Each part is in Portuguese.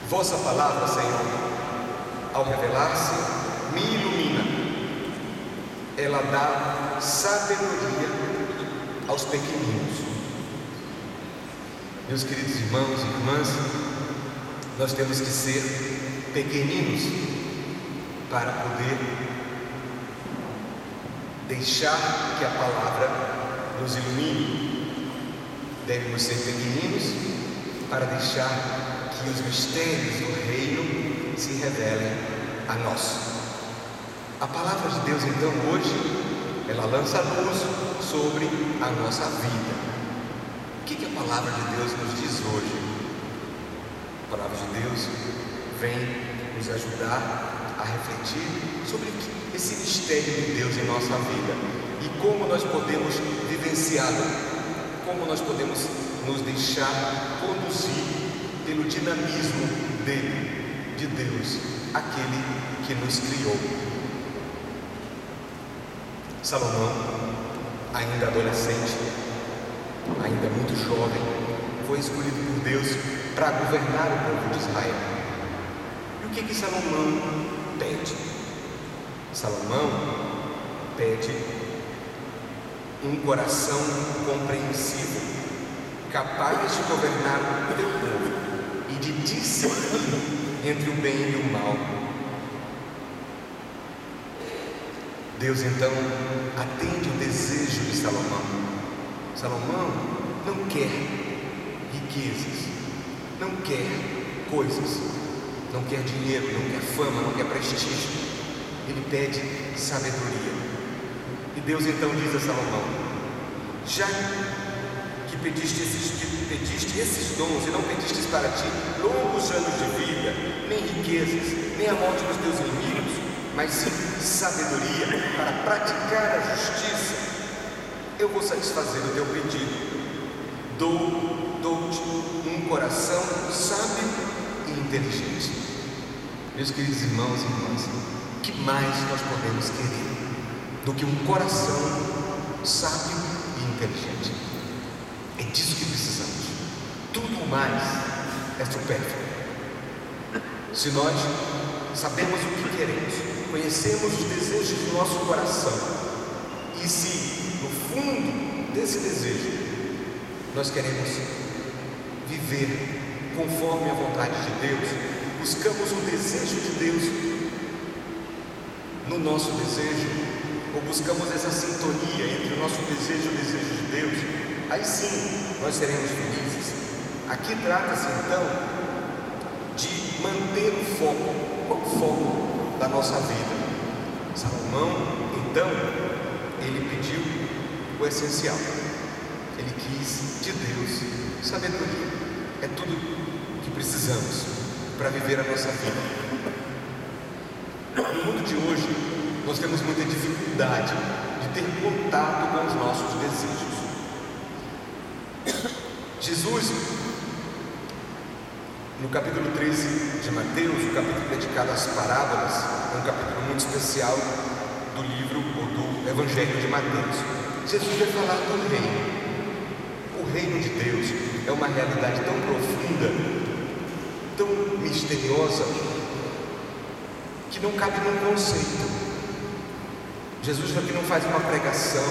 Vossa palavra, Senhor, ao revelar-se, me ilumina. Ela dá sabedoria aos pequeninos. Meus queridos irmãos e irmãs, nós temos que ser pequeninos para poder deixar que a palavra nos ilumine. Devemos ser pequeninos para deixar que os mistérios do reino se revelem a nós. A palavra de Deus, então, hoje, ela lança luz sobre a nossa vida. O que a palavra de Deus nos diz hoje? A palavra de Deus vem nos ajudar a refletir sobre esse mistério de Deus em nossa vida e como nós podemos vivenciá-lo, como nós podemos nos deixar conduzir pelo dinamismo dele, de Deus, aquele que nos criou. Salomão, ainda adolescente, ainda muito jovem, foi escolhido por Deus para governar o povo de Israel. E o que Salomão pede? Salomão pede um coração compreensivo, capaz de governar o teu povo e de discernir entre o bem e o mal. Deus então atende o desejo de Salomão. Salomão não quer riquezas, não quer coisas, não quer dinheiro, não quer fama, não quer prestígio. Ele pede sabedoria. E Deus então diz a Salomão: já que pediste esses dons e não pedistes para ti longos anos de vida, nem riquezas, nem a morte dos teus inimigos, mas sim sabedoria para praticar a justiça, eu vou satisfazer o teu pedido. Dou-te um coração sábio e inteligente. Meus queridos irmãos e irmãs, o que mais nós podemos querer do que um coração sábio e inteligente? É disso que precisamos. Tudo mais é supérfluo. Se nós sabemos o que queremos, conhecemos os desejos do nosso coração, e se no fundo desse desejo nós queremos viver conforme a vontade de Deus, buscamos o desejo de Deus no nosso desejo, ou buscamos essa sintonia entre o nosso desejo e o desejo de Deus, aí sim nós seremos felizes. Aqui trata-se então de manter o foco da nossa vida. Salomão, então, ele pediu o essencial. Ele quis de Deus sabedoria. É tudo que precisamos para viver a nossa vida. No mundo de hoje, nós temos muita dificuldade de ter contato com os nossos desejos. Jesus, no capítulo 13 de Mateus, o capítulo dedicado às parábolas, é um capítulo muito especial do livro ou do Evangelho de Mateus. Jesus vai falar do reino. O reino de Deus é uma realidade tão profunda, tão misteriosa, que não cabe num conceito. Jesus aqui não faz uma pregação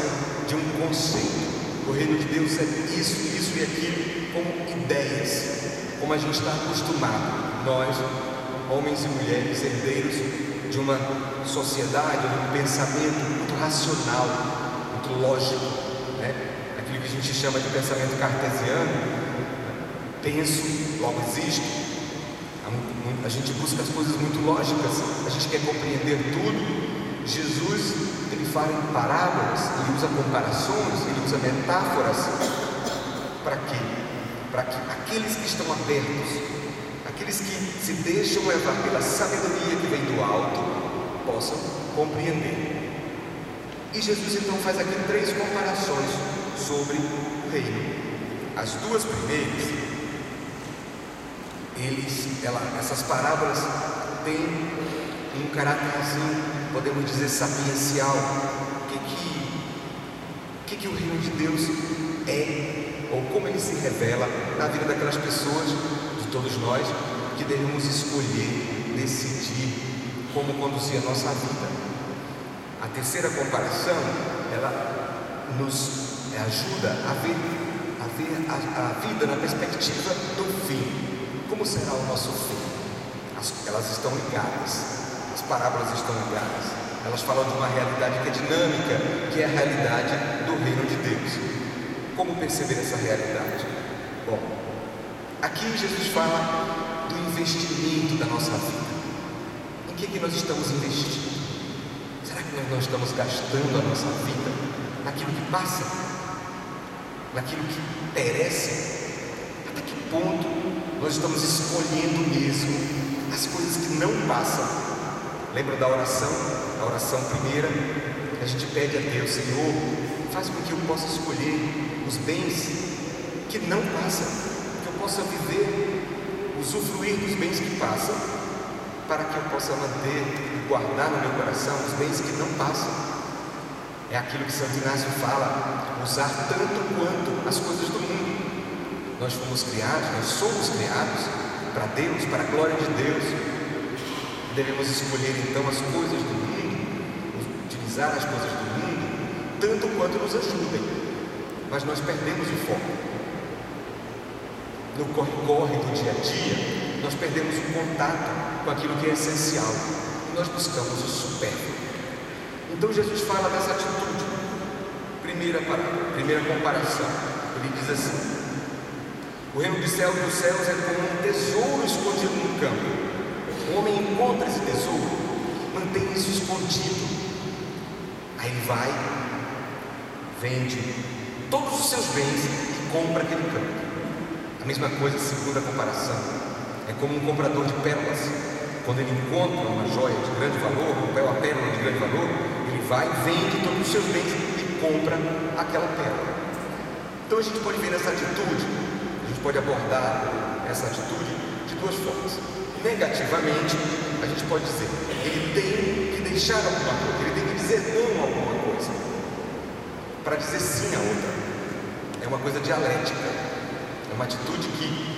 de um conceito. O reino de Deus é isso, isso e aquilo, como ideias, como a gente está acostumado, nós, homens e mulheres, herdeiros de uma sociedade, de um pensamento muito racional, muito lógico, né? Aquilo que a gente chama de pensamento cartesiano. Penso, logo existo. A gente busca as coisas muito lógicas, a gente quer compreender tudo. Jesus, ele fala em parábolas, ele usa comparações, ele usa metáforas. Para quê? Para que aqueles que estão abertos, aqueles que se deixam levar pela sabedoria que vem do alto, possam compreender. E Jesus então faz aqui 3 comparações sobre o reino. As 2 primeiras, essas parábolas têm um caráter assim, podemos dizer, sapiencial. O que o reino de Deus é, ou como ele se revela na vida daquelas pessoas, de todos nós, que devemos escolher, decidir como conduzir a nossa vida. A terceira comparação, ela nos ajuda a ver a vida na perspectiva do fim. Como será o nosso fim? Elas estão ligadas, as parábolas estão ligadas. Elas falam de uma realidade que é dinâmica, que é a realidade do reino de Deus. Como perceber essa realidade? Bom, aqui Jesus fala do investimento da nossa vida. Em que nós estamos investindo? Será que nós não estamos gastando a nossa vida naquilo que passa? Naquilo que perece? Até que ponto nós estamos escolhendo mesmo as coisas que não passam? Lembra da oração? A oração primeira, a gente pede a Deus: Senhor, faz com que eu possa escolher os bens que não passam, que eu possa viver, usufruir dos bens que passam, para que eu possa manter e guardar no meu coração os bens que não passam. É aquilo que Santo Inácio fala: usar tanto quanto as coisas do mundo. Nós fomos criados, nós somos criados para Deus, para a glória de Deus. Devemos escolher então as coisas do mundo, utilizar as coisas do mundo, tanto quanto nos ajudem. Mas nós perdemos o foco. No corre-corre do dia a dia, nós perdemos o contato com aquilo que é essencial e nós buscamos o supérfluo. Então Jesus fala dessa atitude. Primeira comparação, ele diz assim: o reino dos céus é como um tesouro escondido no campo. O homem encontra esse tesouro, mantém isso escondido. Aí ele vai, vende todos os seus bens e compra aquele campo. A mesma coisa, segunda comparação, é como um comprador de pérolas. Quando ele encontra uma joia de grande valor, uma pérola de grande valor, ele vai, vende todos os seus bens e compra aquela pérola. Então a gente pode ver essa atitude, a gente pode abordar essa atitude de duas formas. Negativamente, a gente pode dizer: ele tem que deixar alguma coisa, ele tem que dizer não a alguma coisa para dizer sim a outra. É uma coisa dialética, é uma atitude que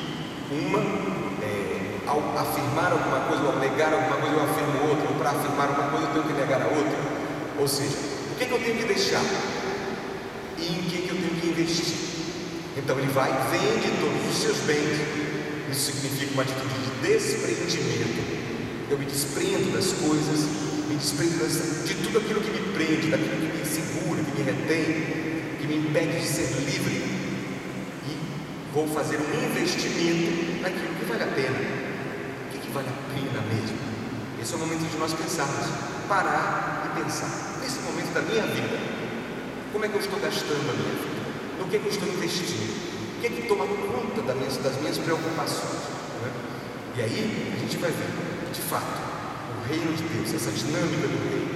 ao afirmar alguma coisa, ou ao negar alguma coisa, eu afirmo outra, ou para afirmar uma coisa eu tenho que negar a outra. Ou seja, o que eu tenho que deixar e em que eu tenho que investir? Então ele vai, vende todos os seus bens. Isso significa uma atitude de desprendimento. Eu me desprendo das coisas, me desprendo de tudo aquilo que me prende, daquilo que me segura, que me retém, que me impede de ser livre, e vou fazer um investimento naquilo que vale a pena. O que vale a pena mesmo? Esse é o momento de nós pensarmos, parar e pensar. Nesse momento da minha vida, como é que eu estou gastando a minha vida? No que eu estou investindo? O que toma conta das minhas preocupações? Né? E aí a gente vai ver, de fato, o reino de Deus, essa dinâmica do reino,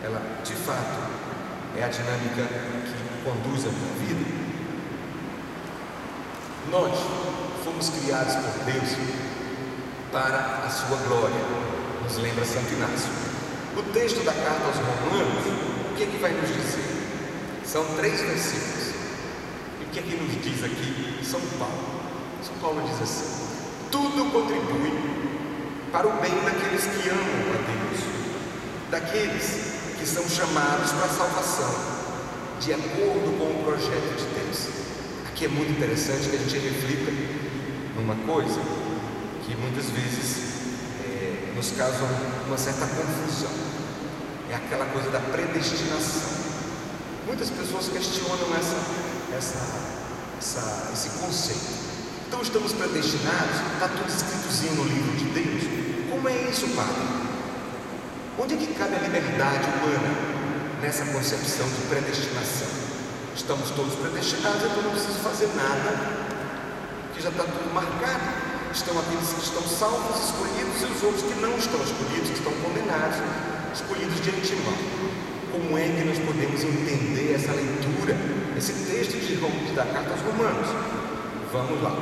ela de fato é a dinâmica que conduz a minha vida. Nós fomos criados por Deus para a sua glória, nos lembra Santo Inácio. O texto da carta aos Romanos, o que vai nos dizer? São 3 versículos. O que nos diz aqui São Paulo? São Paulo diz assim: tudo contribui para o bem daqueles que amam a Deus, daqueles que são chamados para a salvação, de acordo com o projeto de Deus. Aqui é muito interessante que a gente reflita numa coisa que muitas vezes nos causa uma certa confusão. É aquela coisa da predestinação. Muitas pessoas questionam esse conceito. Então estamos predestinados? Está tudo escritozinho no livro de Deus? Como é isso, Padre? Onde é que cabe a liberdade humana nessa concepção de predestinação? Estamos todos predestinados, então não preciso fazer nada, que já está tudo marcado. Estão aqueles que estão salvos, escolhidos, e os outros que não estão escolhidos, que estão condenados, escolhidos de antemão. Como é que nós podemos entender essa leitura, esse texto da carta aos Romanos? Vamos lá.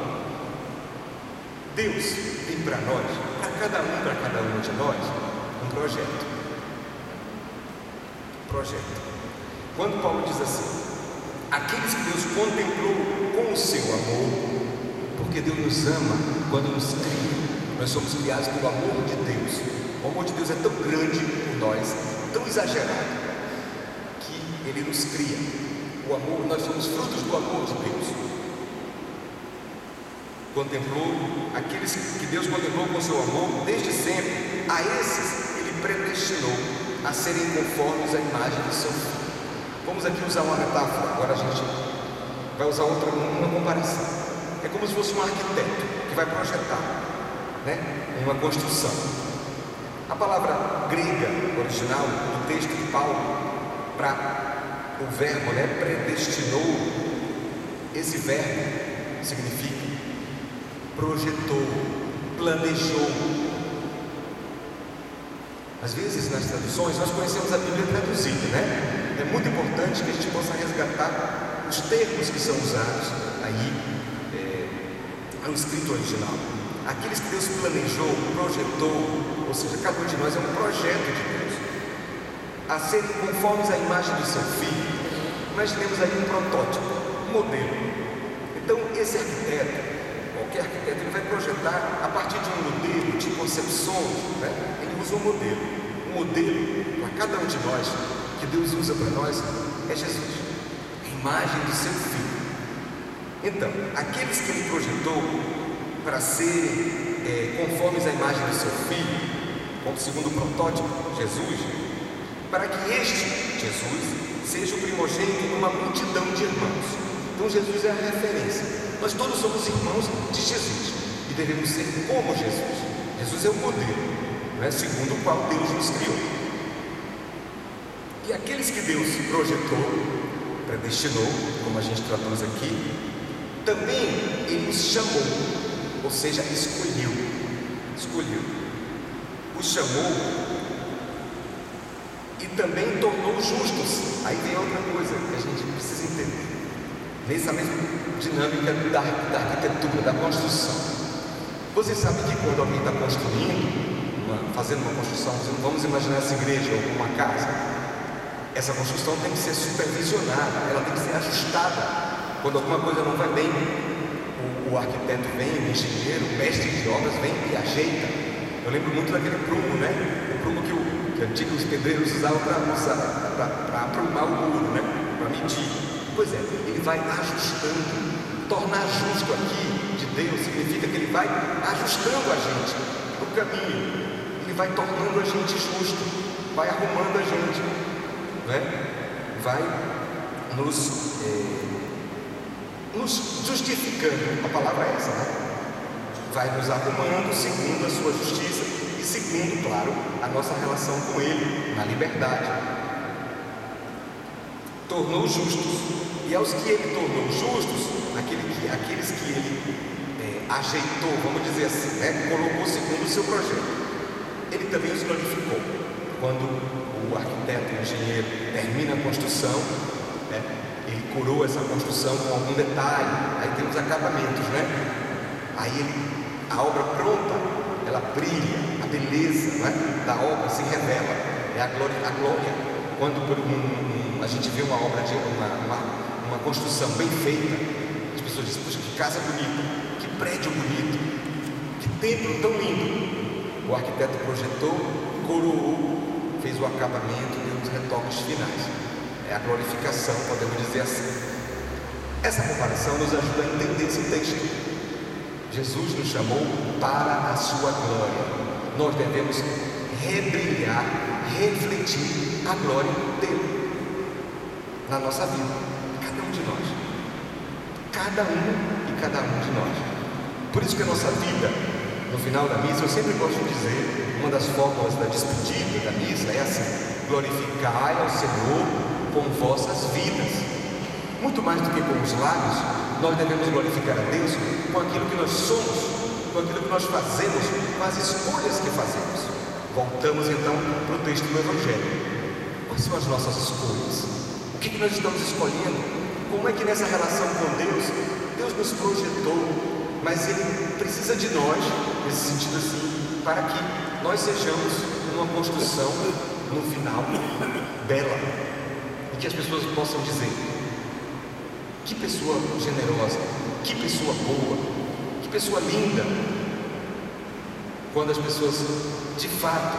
Deus tem para nós, para cada um de nós, um projeto. Quando Paulo diz assim: aqueles que Deus contemplou com o seu amor, porque Deus nos ama quando nos cria Nós somos criados pelo amor de Deus. O amor de Deus é tão grande por nós, tão exagerado, que Ele nos cria. O amor, nós somos frutos do amor de Deus. Contemplou aqueles que Deus contemplou com seu amor desde sempre. A esses Ele predestinou a serem conformes à imagem de seu Filho. Vamos aqui usar uma metáfora. Agora a gente vai usar uma comparação. É como se fosse um arquiteto que vai projetar, uma construção. A palavra grega original do texto de Paulo para o verbo, predestinou, esse verbo significa projetou, planejou. Às vezes nas traduções nós conhecemos a Bíblia traduzida, É muito importante que a gente possa resgatar os termos que são usados aí no escrito original. Aqueles que Deus planejou, projetou, ou seja, cada um de nós é um projeto de Deus, a serem conformes à imagem do seu Filho. Imaginemos aí um protótipo, um modelo. Então esse arquiteto, qualquer arquiteto, ele vai projetar a partir de um modelo, de concepções, Ele usa um modelo. Um modelo para cada um de nós, que Deus usa para nós, é Jesus, a imagem do seu Filho. Então, aqueles que Ele projetou para serem conformes à imagem do seu Filho, como segundo o protótipo, Jesus, para que este, Jesus, seja o primogênito em uma multidão de irmãos. Então Jesus é a referência. Nós todos somos irmãos de Jesus e devemos ser como Jesus. Jesus é o modelo, segundo o qual Deus nos criou. E aqueles que Deus projetou, predestinou, como a gente traduz aqui, também Ele os chamou, ou seja, escolheu. Os chamou e também tornou justos. Aí vem outra coisa que a gente precisa entender, nessa mesma dinâmica da arquitetura, da construção. Você sabe que quando alguém está construindo, fazendo uma construção, vamos imaginar essa igreja ou uma casa, essa construção tem que ser supervisionada, ela tem que ser ajustada. Quando alguma coisa não vai bem, o arquiteto vem, o engenheiro, o mestre de obras vem e ajeita. Eu lembro muito daquele prumo, o prumo que antigos pedreiros usavam para aprumar o muro, para medir. Pois é, ele vai ajustando. Tornar justo aqui de Deus significa que Ele vai ajustando a gente no caminho. Ele vai tornando a gente justo, vai arrumando a gente, vai nos justificando. A palavra é essa, vai nos arrumando segundo a sua justiça e segundo, claro, a nossa relação com Ele na liberdade. Tornou justos, e aos que Ele tornou justos, aqueles que Ele ajeitou, vamos dizer assim, colocou segundo o seu projeto, Ele também os glorificou. Quando o arquiteto, o engenheiro termina a construção, ele coroa essa construção com algum detalhe, aí tem os acabamentos, Aí a obra pronta, ela brilha, a beleza da obra se revela, é a glória. Quando a gente vê uma obra, uma construção bem feita, as pessoas dizem: puxa, que casa bonita, que prédio bonito, que templo tão lindo. O arquiteto projetou, coroou, fez o acabamento, deu os retoques finais. É a glorificação, podemos dizer assim. Essa comparação nos ajuda a entender esse texto. Jesus nos chamou para a sua glória. Nós devemos rebrilhar, refletir a glória dele na nossa vida, cada um de nós, cada um de nós. Por isso que a nossa vida, no final da missa, eu sempre gosto de dizer, uma das fórmulas da despedida da missa é assim: glorificai ao Senhor com vossas vidas. Muito mais do que com os lábios, nós devemos glorificar a Deus com aquilo que nós somos, com aquilo que nós fazemos, com as escolhas que fazemos. Voltamos então para o texto do Evangelho. Quais são as nossas escolhas? O que nós estamos escolhendo? Como é que nessa relação com Deus nos projetou, mas Ele precisa de nós, nesse sentido assim, para que nós sejamos uma construção, no final, bela, e que as pessoas possam dizer: que pessoa generosa, que pessoa boa, que pessoa linda. quando as pessoas de fato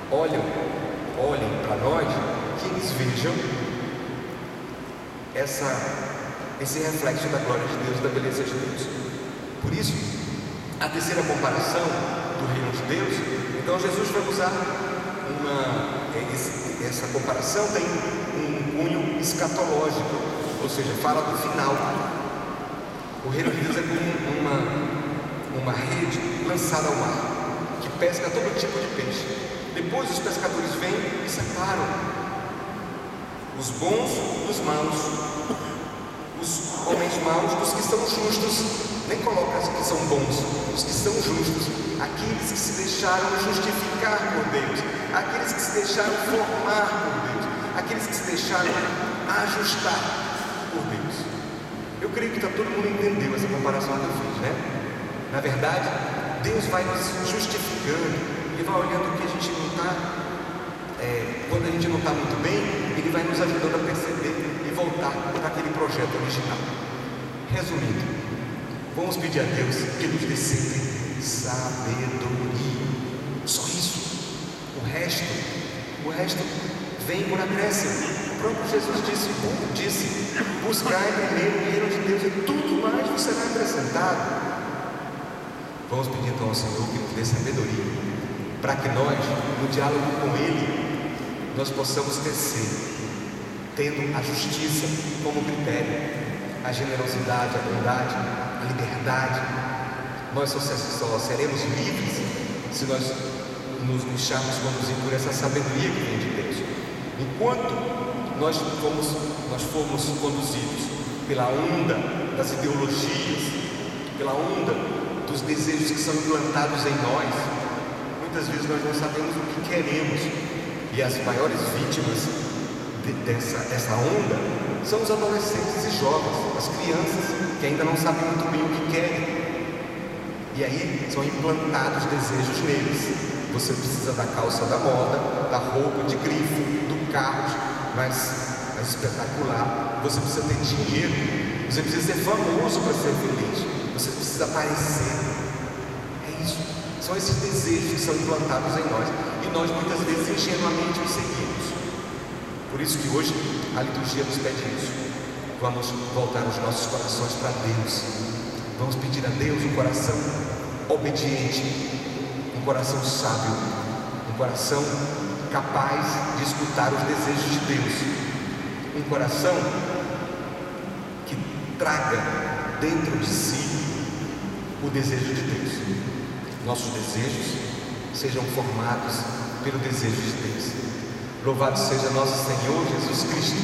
olhem para nós, que eles vejam esse reflexo da glória de Deus, da beleza de Deus. Por isso, a terceira comparação do reino de Deus, então Jesus vai usar essa comparação tem um cunho escatológico, ou seja, fala do final. O reino de Deus é como uma rede lançada ao mar, que pesca todo tipo de peixe. Depois os pescadores vêm e separam os bons dos maus, os homens maus dos que são justos. Nem coloca os que são bons, os que são justos, aqueles que se deixaram justificar por Deus, aqueles que se deixaram formar por Deus, aqueles que se deixaram ajustar por Deus. Eu creio que todo mundo entendeu essa comparação que eu fiz, né? Na verdade, Deus vai nos justificando, Ele vai olhando que a gente não está, quando a gente não está muito bem, Ele vai nos ajudando a perceber e voltar para aquele projeto original. Resumindo, vamos pedir a Deus que nos dê sempre sabedoria. Só isso. O resto vem por acréscimo. O próprio Jesus disse: buscai primeiro o reino de Deus e tudo mais vos será acrescentado. Vamos pedir então ao Senhor que nos dê sabedoria, para que nós, no diálogo com Ele, nós possamos crescer, tendo a justiça como critério, a generosidade, a bondade, a liberdade. Nós só seremos livres se nós nos deixarmos conduzir por essa sabedoria que vem de Deus. Enquanto nós formos conduzidos pela onda das ideologias, pela onda dos desejos que são implantados em nós, muitas vezes nós não sabemos o que queremos, e as maiores vítimas dessa onda são os adolescentes e jovens, as crianças que ainda não sabem muito bem o que querem, e aí são implantados desejos neles. Você precisa da calça da moda, da roupa de grife, do carro mais espetacular, você precisa ter dinheiro, você precisa ser famoso para ser feliz, você precisa aparecer. É isso, são esses desejos que são implantados em nós, e nós muitas vezes ingenuamente os seguimos. Por isso que hoje a liturgia nos pede isso. Vamos voltar os nossos corações para Deus. Vamos pedir a Deus um coração obediente, um coração sábio, um coração capaz de escutar os desejos de Deus, um coração que traga dentro de si o desejo de Deus. Nossos desejos sejam formados pelo desejo de Deus. Louvado seja nosso Senhor Jesus Cristo,